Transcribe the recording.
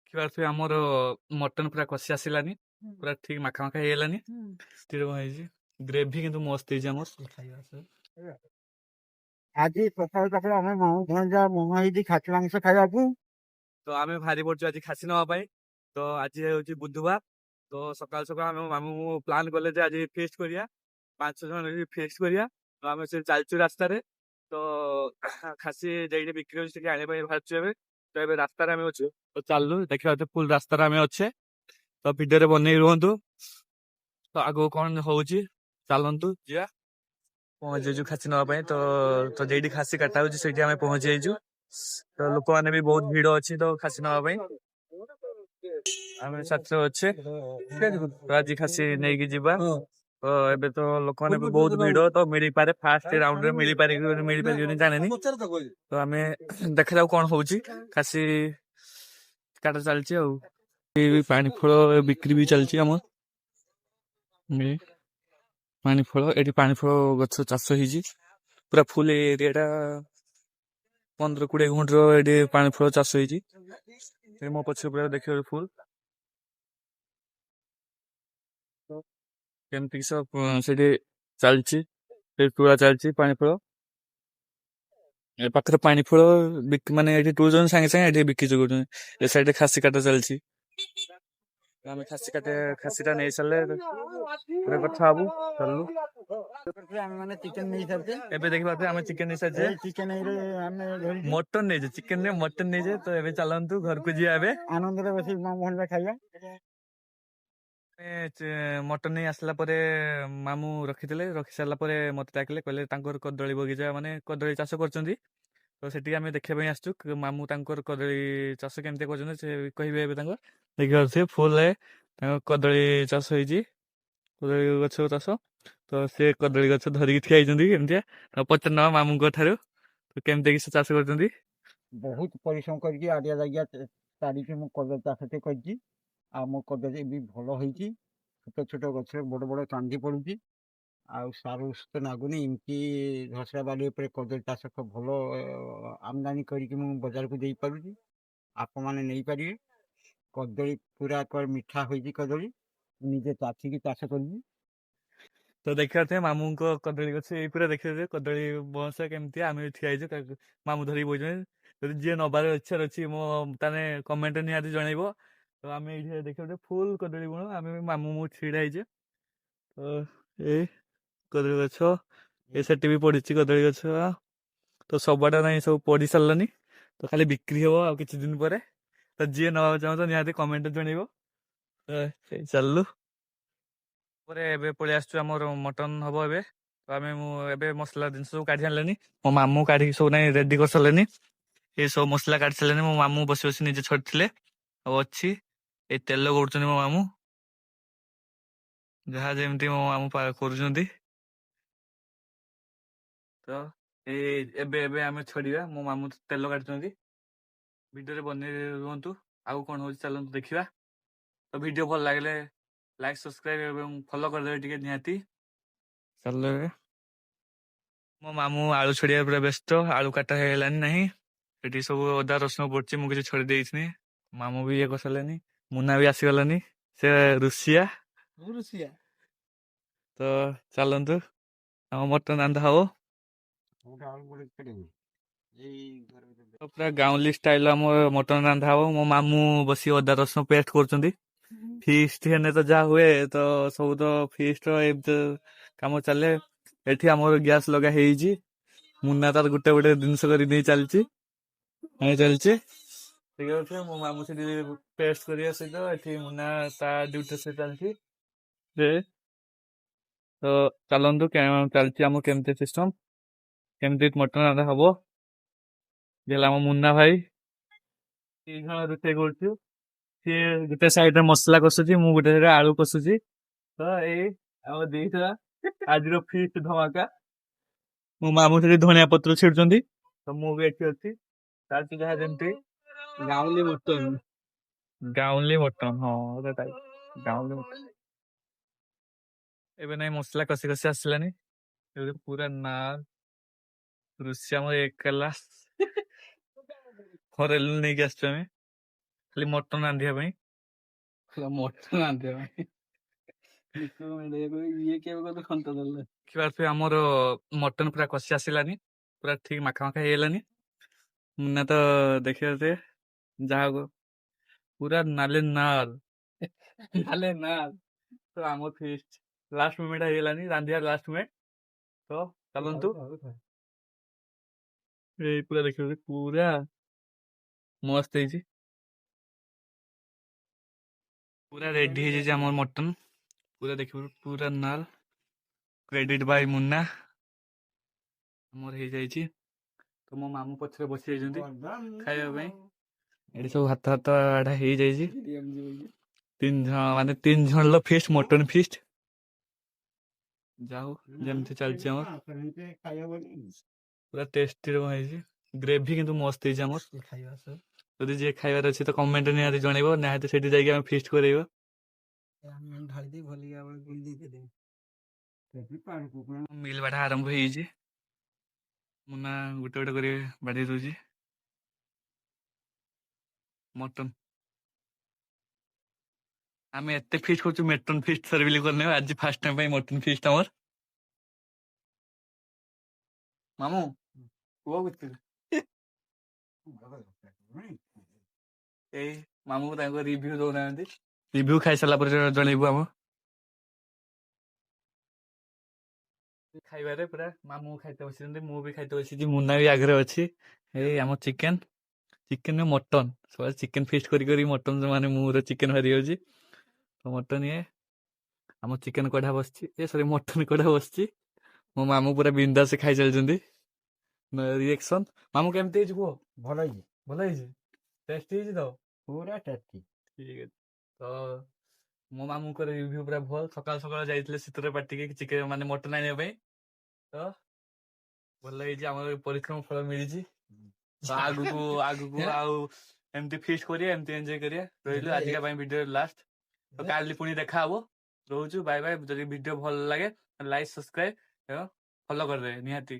ଦେଖିପାରୁଥିବେ ଆମର ମଟନ ପୁରା କଷି ଆସିଲାନି, ପୁରା ଠିକ ମାଖା ମାଖା ହେଇଗଲାନି। ସ୍ଥିର ହେଇଛି, ଗ୍ରେଭି କିନ୍ତୁ ମସ୍ତ ହେଇଛି ଆମର। ଆଜି ସକାଳୁ ସକାଳୁ ଆମେ ଭଣଜା ମନ ହେଇଛି ଖାସି ମାଂସ ଖାଇବାକୁ। ତ ଆମେ ବାହାରି ପଡୁଛୁ ଆଜି ଖାସି ନେବା ପାଇଁ। ତ ଆଜି ହେଉଛି ବୁଧବାର। ତ ସକାଳୁ ସକାଳୁ ଆମେ ମାମୁଁ ପ୍ଲାନ୍ କଲେ ଯେ ଆଜି ଫିଷ୍ଟ କରିବା, 5 ଜଣ ଫିଷ୍ଟ କରିବା। ତ ଆମେ ସେ ଚାଲିଛୁ ରାସ୍ତାରେ। ତ ଖାସି ଯାଇକି ବିକ୍ରି ହଉଛି ସେଠି ଆଣିବା ପାଇଁ ବାହାରିଛୁ ଏବେ। ତ ଏବେ ରାସ୍ତାରେ ଆମେ ଅଛୁ। ତ ଚାଲୁ ଦେଖିବା ଫୁଲ ରାସ୍ତାରେ ଆମେ ଅଛେ। ତ ଭିଡିଓରେ ବନେଇ ରୁହନ୍ତୁ। ତ ଆଗକୁ କଣ ହଉଛି ଚାଲନ୍ତୁ ଯିବା। ପହଞ୍ଚି ଯାଇଛୁ ଖାସି ନେବା ପାଇଁ। ତ ଯେଇଠି ଖାସି କାଟା ହଉଛି ସେଇଠି ଆମେ ପହଞ୍ଚି ଯାଇଛୁ। ତ ଲୋକମାନେ ବି ବହୁତ ଭିଡ ଅଛି ତ ଖାସି ନେବା ପାଇଁ। ଆମେ ସାଥିରେ ଅଛେ, ତ ଆଜି ଖାସି ନେଇକି ଯିବା। ତ ଏବେ ତ ଲୋକମାନେ ବି ବହୁତ ଭିଡ, ତ ମିଳିପାରେ ଫାଷ୍ଟ ରାଉଣ୍ଡରେ ମିଳିପାରିବନି ଜାଣିନି। ତ ଆମେ ଦେଖାଯାଉ କଣ ହଉଛି। ଖାସି କାଟା ଚାଲିଛି ଆଉ ପାଣି ଫଳ ବିକ୍ରି ବି ଚାଲିଛି ଆମର। ପାଣି ଫଳ, ଏଠି ପାଣି ଫଳ ଗଛ ଚାଷ ହେଇଛି ପୁରା ଫୁଲ ଏରିଆ ଟା। 15-20 ଗୁଣ୍ଠର ଏଠି ପାଣି ଫଳ ଚାଷ ହେଇଛି। ମୋ ପଛରେ ପୁରା ଦେଖିବ ଫୁଲ। କେମିତି ସେଠି ଚାଲିଛି, ସେଠି ତୁଳା ଚାଲିଛି ପାଣି ଫଳ। ଏ ପାଖରେ ପାଣି ଫଳ ମାନେ ଏଠି ଟୁଲୁଛନ୍ତି ସାଙ୍ଗେ ସାଙ୍ଗେ ଏଠି ବିକ୍ରି କରୁଛନ୍ତି। ଏ ସାଇଡରେ ଖାସି କାଟା ଚାଲିଛି। ଆମେ ଖାସିଟା ନେଇ ସାରିଲେ ଗୋଟେ କଥା ହବୁ। ଚାଲୁ ଆମେ ମାନେ ଚିକେନ ନେଇସାରିଛେ। ଏବେ ଦେଖିପାରୁଥିବେ ଆମେ ଚିକେନ ନେଇସାରିଛେ, ଚିକେନ ଆମେ ମଟନ ନେଇଛେ। ଚିକେନ ରେ ମଟନ ନେଇଛେ। ତ ଏବେ ଚାଲନ୍ତୁ ଘରକୁ ଯିବା। ଏବେ ଆନନ୍ଦରେ ବସି ଭଣଜା ଖାଇବା। ମଟନ ନେଇ ଆସିଲା ପରେ ମାମୁଁ ରଖିଥିଲେ। ରଖି ସାରିଲା ପରେ ମତେ ଡାକିଲେ, କହିଲେ ତାଙ୍କର କଦଳୀ ବଗିଚା ମାନେ କଦଳୀ ଚାଷ କରୁଛନ୍ତି। ତ ସେଠିକି ଆମେ ଦେଖିବା ପାଇଁ ଆସିଛୁ। ମାମୁଁ ତାଙ୍କର କଦଳୀ ଚାଷ କେମିତି କରୁଛନ୍ତି ସେ କହିବେ ଏବେ ତାଙ୍କର। ଦେଖିପାରୁଥିବେ ଫୁଲ ତାଙ୍କ କଦଳୀ ଚାଷ ହେଇଛି, କଦଳୀ ଗଛ ଚାଷ। ତ ସେ କଦଳୀ ଗଛ ଧରିକି ଠିଆ ହେଇଛନ୍ତି କେମିତିଆ। ପଚାରି ନେବା ମାମୁଁଙ୍କ ଠାରୁ କେମିତି କି ସେ ଚାଷ କରୁଛନ୍ତି। ବହୁତ ପରିଶ୍ରମ କରିକି ଆଡିଆ ଜାଗିଆ ତାରିକି ମୁଁ କଦଳୀ ଚାଷଟେ କରିଛି। ଆଉ ମୋ କଦଳୀ ବି ଭଲ ହେଇଛି। ଛୋଟ ଛୋଟ ଗଛରେ ବଡ ବଡ କାନ୍ଦି ପଡୁଛି। ଆଉ ସାର ଔଷଧ ନାଗୁନି। ଏମିତି ଧସା ବାଲି ଉପରେ କଦଳୀ ଚାଷ ଭଲ ଆମଦାନୀ କରିକି ମୁଁ ବଜାରକୁ ଦେଇପାରୁଛି। ଆପଣମାନେ ନେଇପାରିବେ। କଦଳୀ ପୁରା ମିଠା ହୋଇଛି। କଦଳୀ ନିଜେ ଚାଷିକି ଚାଷ କରିବି। ତ ଦେଖିପାରୁଥିବେ ମାମୁଁଙ୍କ କଦଳୀ ଗଛ ଏଇ ପୁରା ଦେଖିପାରୁଥିବେ କଦଳୀ ବଂଶ କେମିତି। ଆମେ ଠିଆ ହେଇଛୁ, ମାମୁଁ ଧରିକି ବଇଛନ୍ତି। ଯଦି ଯିଏ ନବାର ଇଚ୍ଛା ଅଛି ମୋ ତାହେଲେ କମେଣ୍ଟରେ ନିହାତି ଜଣେଇବ। ତ ଆମେ ଏଇଠି ଦେଖିପାରୁଥିବେ ଫୁଲ କଦଳୀ ବଣ। ଆମେ ମାମୁଁ ମୁଁ ଛିଡା ହେଇଛେ। ତ ଏଇ କଦଳୀ ଗଛ ଏ ସେଠି ବି ପଡିଛି କଦଳୀ ଗଛ। ତ ସବୁଆଡେ ନାହିଁ, ସବୁ ପଡି ସାରିଲାନି। ତ ଖାଲି ବିକ୍ରି ହବ ଆଉ କିଛି ଦିନ ପରେ। ତ ଯିଏ ନେବାକୁ ଚାହୁଁଛ ନିହାତି କମେଣ୍ଟରେ ଜଣେଇବ। ଚାଲୁ ପରେ ଏବେ ପଳେଇ ଆସୁଛୁ, ଆମର ମଟନ ହବ ଏବେ। ତ ମୁଁ ଏବେ ମସଲା ଜିନିଷ ସବୁ କାଢି ଆଣିଲେନି। ମୋ ମାମୁଁ କାଢିକି ସବୁ ନାଇଁ ରେଡି କରିସାରିଲେନି। ଏ ସବୁ ମସଲା କାଢି ସାରିଲେନି। ମୋ ମାମୁଁ ବସି ବସି ନିଜେ ଛଡିଥିଲେ। ଆଉ ଅଛି ଏଇ ତେଲ କରୁଛନ୍ତି ମୋ ମାମୁଁ, ଯାହା ଯେମିତି ମୋ ମାମୁଁ କରୁଛନ୍ତି। ତ ଏବେ ଏବେ ଆମେ ଛଡିବା। ମୋ ମାମୁଁ ତେଲ କାଟୁଛନ୍ତି। ଭିଡିଓରେ ବନେଇ ରୁହନ୍ତୁ। ଆଉ କଣ ହଉଛି ଚାଲନ୍ତୁ ଦେଖିବା। ତ ଭିଡିଓ ଭଲ ଲାଗିଲେ ଲାଇକ୍, ସବସ୍କ୍ରାଇବ ଏବଂ ଫଲୋ କରିଦେବେ ଟିକେ ନିହାତି। ଚାଲ ମୋ ମାମୁଁ ଆଳୁ ଛଡିବା ପୁରା ବ୍ୟସ୍ତ। ଆଳୁ କାଟା ହେଇଗଲାନି ନାହିଁ। ସେଠି ସବୁ ଅଦା ରସୁଣ ପଡୁଛି, ମୁଁ କିଛି ଛଡେଇ ଦେଇଥିନି। ମାମୁଁ ବି ଇଏ କରିସାରିଲେନି। ମୁନା ବି ଆସିଗଲାନି, ସେ ରୁଷିଆ। ତ ଚାଲନ୍ତୁ ଆମ ମଟନ ରାନ୍ଧା ହବ। ପୁରା ଗାଉଁଲି ଷ୍ଟାଇଲ ଆମ ମଟନ ରାନ୍ଧା ହବ। ମୋ ମାମୁଁ ବସି ଅଦା ରସୁଣ ପେଷ୍ଟ କରୁଛନ୍ତି। ଫିଷ୍ଟ ହେନେ ତ ଯାହା ହୁଏ, ତ ସବୁ ତ ଫିଷ୍ଟ ଏମିତି କାମ ଚାଲେ। ଏଠି ଆମର ଗ୍ୟାସ ଲଗା ହେଇଛି। ମୁନା ତାର ଗୋଟେ ଗୋଟେ ଜିନିଷ କରି ନେଇ ଚାଲିଛି। ଚାଲିଛି ଠିକ ଅଛି। ମୋ ମାମୁଁ ସେଠି ପେଷ୍ଟ କରିବା ସହିତ ଏଠି ମୁନା ତା ଡ୍ୟୁଟି ସେ ଚାଲିଛି। ତ ଚାଲନ୍ତୁ ଚାଲିଛି ଆମର କେମିତି ସିଷ୍ଟମ, କେମିତି ମଟନ ରାନ୍ଧା ହବ। ଆମ ମୁନା ଭାଇ ରୋଷେଇ କରୁଛୁ। ସିଏ ଗୋଟେ ସାଇଡରେ ମସଲା କଷୁଛି, ମୁଁ ଗୋଟେ ସାଇଡରେ ଆଳୁ କଷୁଛି। ତ ଏଇ ଆମ ଦେଇଥିଲା ଆଜିର ଫିଷ୍ଟ ଧମାକା। ମୋ ମାମୁଁ ସେଠି ଧଣିଆ ପତ୍ର ଛିଡୁଛନ୍ତି। ତ ମୁଁ ବି ଏଠି ଅଛି, ଚାଲିଛି ଯାହା ଯେମିତି। ଗାଉଁଲି ମଟନ, ଗାଉଁଲି ମଟନ, ହଁ ଗାଉଁଲି ମଟନ। ଏବେ ନାଇଁ ମସଲା କଷି କଷି ଆସିଲାନି। ଏବେ ପୁରା ନା ରୁଷିଆ ଆମର ଏକଲା ଫରେଲ ନେଇକି ଆସିଛୁ ଆମେ। ଖାଲି ମଟନ ରାନ୍ଧିବା ପାଇଁ। ମଟନ ରାନ୍ଧିବା ପାଇଁ ଇଏ କେବେ କଲେ ଖନ୍ତା ଦେଲେ ଦେଖିପାରୁଥିବେ ଆମର ମଟନ ପୁରା କଷି ଆସିଲାନି, ପୁରା ଠିକ ମାଖା ମାଖା ହେଇଗଲାନି। ମୁନା ତ ଦେଖିପାରୁଥିବେ ଯାହାକୁ ପୁରା ନାଲି ନାଲ ନାଲେ ନା ତ ଆମ ଫିଷ୍ଟ ଲାଷ୍ଟ ମୋମେଣ୍ଟ ହେଇଗଲାନି, ରାନ୍ଧିବା ଲାଷ୍ଟ ମୋମେଣ୍ଟ। ତ ଚାଲନ୍ତୁ ଏଇ ପୁରା ଦେଖିବେ ପୁରା ମସ୍ତ ହେଇଛି, ପୁରା ରେଡି ହେଇଯାଇଛି ଆମର ମଟନ। ପୁରା ଦେଖିବୁ ପୁରା ନାଲ, କ୍ରେଡିଟ ବାଇ ମୁନା। ଆମର ହେଇଯାଇଛି। ତ ମୋ ମାମୁଁ ପଛରେ ବସି ଯାଇଛନ୍ତି ଖାଇବା ପାଇଁ। ଏଠି ସବୁ ହାତ ହାତ ଆଡା ହେଇଯାଇଛି। ତିନି ଜଣ ମାନେ 3 ଜଣର ଫିଷ୍ଟ, ମଟନ ଫିଷ୍ଟ। ଯାଉ ଯେମିତି ଚାଲିଛି ଆମର ପୁରା ଟେଷ୍ଟି ହେଇଛି। ଗ୍ରେଭି କିନ୍ତୁ ମସ୍ତ ହେଇଛି ଆମର। ଯଦି ଯିଏ ଖାଇବାର ଅଛି ତ କମେଣ୍ଟ ନିହାତି ଜଣେଇବ, ନିହାତି ସେଠି ଯାଇକି ଆମେ ଫିଷ୍ଟ କରେଇବା। ମିଲ୍ ବାଢା ଆରମ୍ଭ ହେଇଛି। ମୁନା ଗୋଟେ ଗୋଟେ କରି ବାଢେଇ ଦଉଛି ମଟନ। ଆମେ ଏତେ ଫିଷ୍ଟ କରୁଛୁ, ମଟନ ଫିଷ୍ଟ ଥରେ ବୋଲି କରିନେ, ଆଜି ଫାର୍ଷ୍ଟ ଟାଇମ ପାଇଁ ମଟନ ଫିଷ୍ଟ ଆମର। ମାମୁଁ କୁହ କିଛି। ଏଇ ମାମୁଁ ତାଙ୍କ ରିଭ୍ୟୁ ଦଉନାହାନ୍ତି, ରିଭ୍ୟୁ ଖାଇସାରିଲା ପରେ ଜଣେଇବୁ। ଆମ ଖାଇବାରେ ପୁରା ମାମୁଁ ଖାଇତେ ବସିଛନ୍ତି, ମୁଁ ବି ଖାଇତେ ବସିଛି, ମୁନା ବି ଆଗରେ ଅଛି। ଏଇ ଆମ ଚିକେନ ମଟନ ସବୁ ଚିକେନ ଫିଷ୍ଟ କରି କରି ମଟନ ମାନେ ମୁଁର ଚିକେନ ବାହାରି ଯାଉଛି। ତ ମଟନ ଇଏ ଆମ ଚିକେନ କଢା ବସିଛି, ସରି ମଟନ କଢା ବସିଛି। ମୋ ମାମୁଁ ପୁରା ବିନ୍ଦାସ ଖାଇ ଚାଲିଛନ୍ତି। ରିଏକ୍ସନ ମାମୁଁ କେମିତି ହେଇଛି କୁହ। ଭଲ ହେଇଛି, ଭଲ ହେଇଛି, ଟେଷ୍ଟି ହେଇଛି ତ ପୁରା ଟେଷ୍ଟି। ଠିକ ଅଛି। ତ ମୋ ମାମୁଁଙ୍କର ରିଭ୍ୟୁ ପୁରା ଭଲ। ସକାଳ ସକାଳ ଯାଇଥିଲେ ଶୀତରେ ପାଟିକି ଚିକେନ ମାନେ ମଟନ ଆଣିବା ପାଇଁ। ତ ଭଲ ହେଇଛି, ଆମର ପରିଶ୍ରମ ଫଳ ମିଳିଛି। ତ ଆଗକୁ ଆଗକୁ ଆଉ ଏମିତି ଫିଷ୍ଟ କରିବା, ଏମିତି ଏନ୍ଜୟ କରିବା। ରହିଲୁ ଆଜିକା ପାଇଁ ଭିଡିଓ ଲାଷ୍ଟ। ତ କାଲି ପୁଣି ଦେଖା ହବ। ରହୁଛୁ, ବାଏ ବାଏ। ଯଦି ଭିଡିଓ ଭଲ ଲାଗେ ଲାଇକ୍, ସବସ୍କ୍ରାଇବ ଏବଂ ଫଲୋ କରିଦେବେ ନିହାତି।